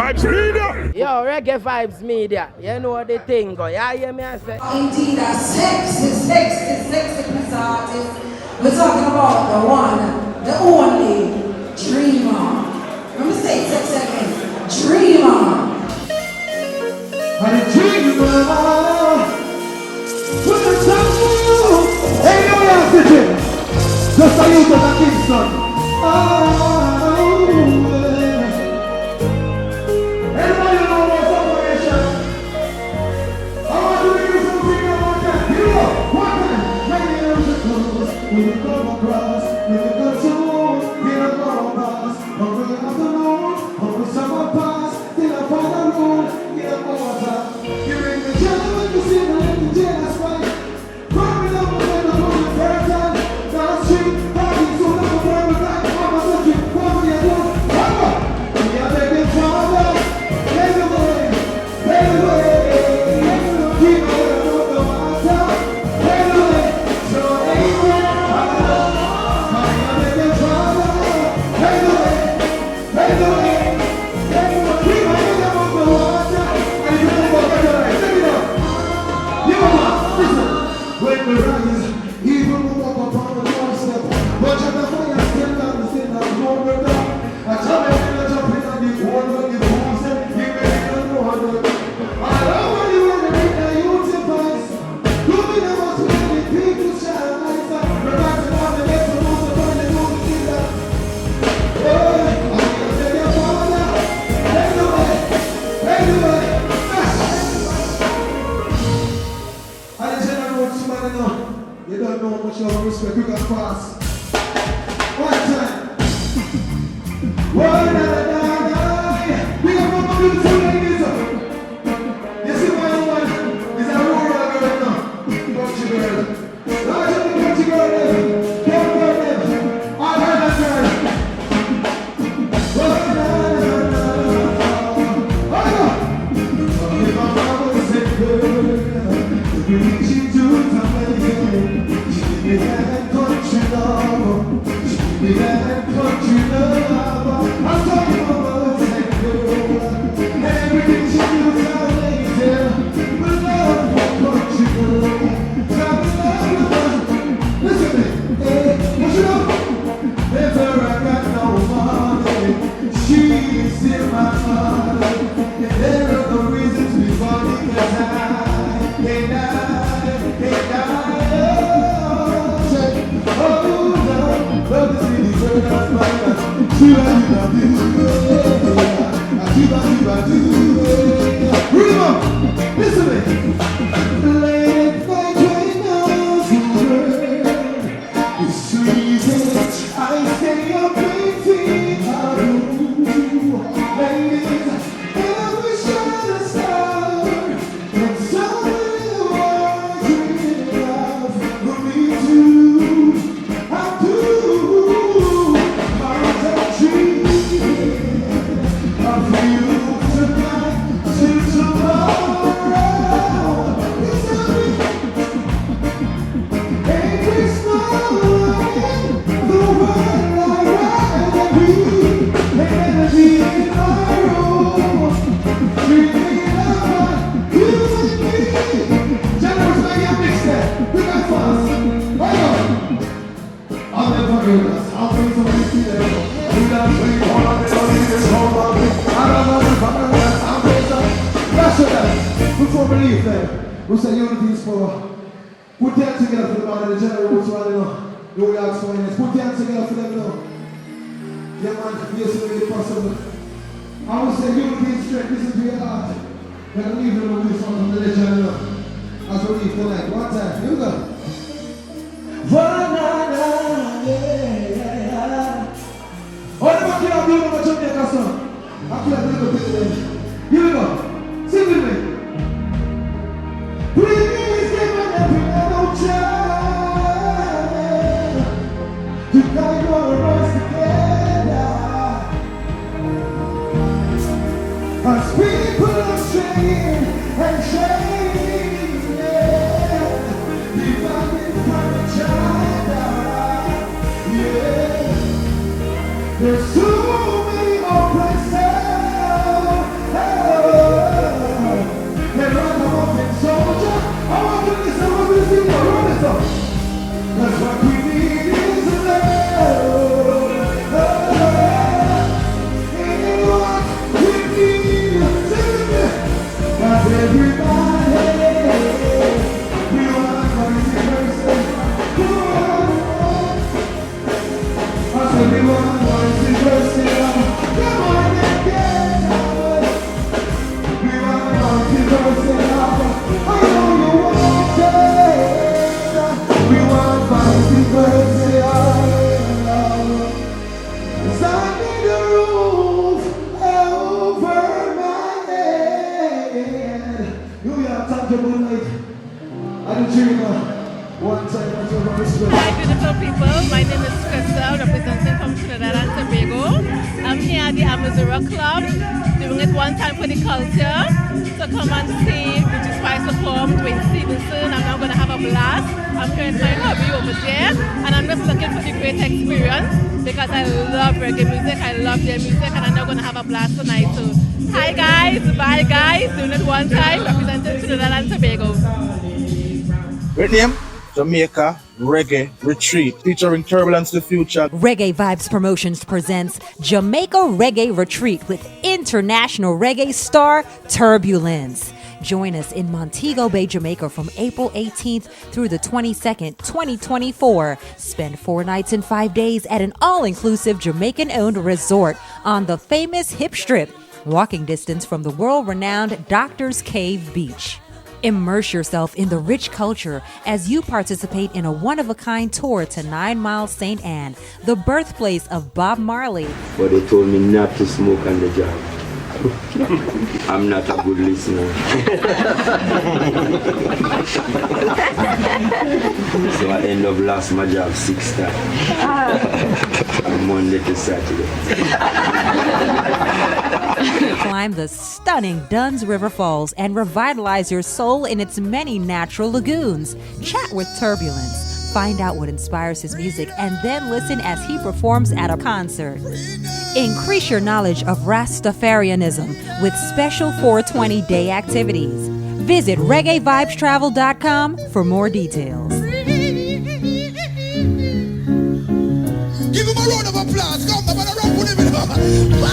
Vibes Media. Yo, Reggae Vibes Media. You know the thing, go. Yeah, hear me I say. Indeed, a sexy piece artist. We're talking about the one, the only DREAMA. Let me say it again. DREAMA. And a dreamer with a tongue. Hey, no, yeah, sitting. Just a youth of a Kingston. Everybody know what's up for your shot. I want to give you something I want that. Here we go. One time. Many years ago, we would come across, we would go to, we would go past. Hungry afternoon, hungry summer pass, till I find a room, get a water. You ring the gentleman to see the little jealous fight. Coming up with the moon, the first time. Down the street, party, so look for a time. Mama said you, what do you do? Come on. We are begging father. Take the way, take the way. Keep away from the water. Take the way. So amen. I am begging father. Take the way, take the way. Take the way. Keep away from the water. And you don't go back to life. Take it up. You are listen. When we rise, even move up upon the doorstep. But you're the fire still down the same as no brother. I tell me when I jump in on the corner, the fools say, you may not know how to. I love when you want to make the youth advice. You may never see any people shine like that. We're back to one the next one, most of the time they don't see that. Oh, I'm gonna take your father. Take the way, take the way. I just don't know what somebody know. You don't know how much love and respect you can pass. One time. One night. We got one beautiful ladies. You see my one is a rural girl now. Country girl. Large of the country girl there. Don't go there. All her that girl. One night. If my mama said girl, we need you to come again. She be that country love. She be that country love. I'm talking about that girl. Everything she do is amazing. But love for country girl. Listen to me. Hey, what you know? Never I got no money. She's in my heart. And there are no reasons before me because I can't die. Oh, no, love the city, girl, that's my life. Listen to me. Late night train goes over. It's freezing. I stay up waiting. I do. Ladies, every shining star. And somebody was dreaming of me too. I do. My dream of you tonight to tomorrow. It's every smile, the world I ride and breathe, energy in my room, dreaming about you and me. Generous like a mixtape, we got fast. I'll never do this. I'll bring some whiskey there. We got sleep on our melody, this whole body. I don't know if I'm gonna let I'm better. That's it. Before we leave there, we say unity is for. Put them together for the man of the general who's running on. You will ask for this. Put them together for them now. Yeah man, yes, it will be possible. I will say unity is strength. Listen to your heart. We're going to leave them with this one from the legend now. As we leave tonight. One time. Here we go. All the back here, I'm doing my Jamaica song. I feel like a little bit there. Here we go. Sing with me. Please give me every little child to guide our us together. As people are straying and changing, divided from each other. Yeah. There's so many more places DREAMA. One time, let's have a respect. Hi beautiful people, my name is Crystal, representing from Trinidad and Tobago. I'm here at the Amazura Club, doing it one time for the culture. So come and see British Spice perform, Dwayne Stevenson. I'm now going to have a blast. I'm here with my hubby over there, and I'm just looking for the great experience because I love reggae music, I love their music, and I'm now going to have a blast tonight. So hi guys, bye guys, doing it one time, representing Trinidad and Tobago. Great name? Jamaica Reggae Retreat featuring Turbulence the Future. Reggae Vibes Promotions presents Jamaica Reggae Retreat with international reggae star Turbulence. Join us in Montego Bay, Jamaica from April 18th through the 22nd, 2024. Spend 4 nights and 5 days at an all-inclusive Jamaican-owned resort on the famous Hip Strip, walking distance from the world-renowned Doctor's Cave Beach. Immerse yourself in the rich culture as you participate in a one-of-a-kind tour to 9 Mile St. Anne, the birthplace of Bob Marley. But they told me not to smoke on the job. I'm not a good listener. So I end up lost my job 6 times. From Monday to Saturday. Climb the stunning Dunn's River Falls and revitalize your soul in its many natural lagoons. Chat with Turbulence. Find out what inspires his music and then listen as he performs at a concert. Increase your knowledge of Rastafarianism with special 420 day activities. Visit reggaevibestravel.com for more details. Give him a round of applause. Come on, a round of applause.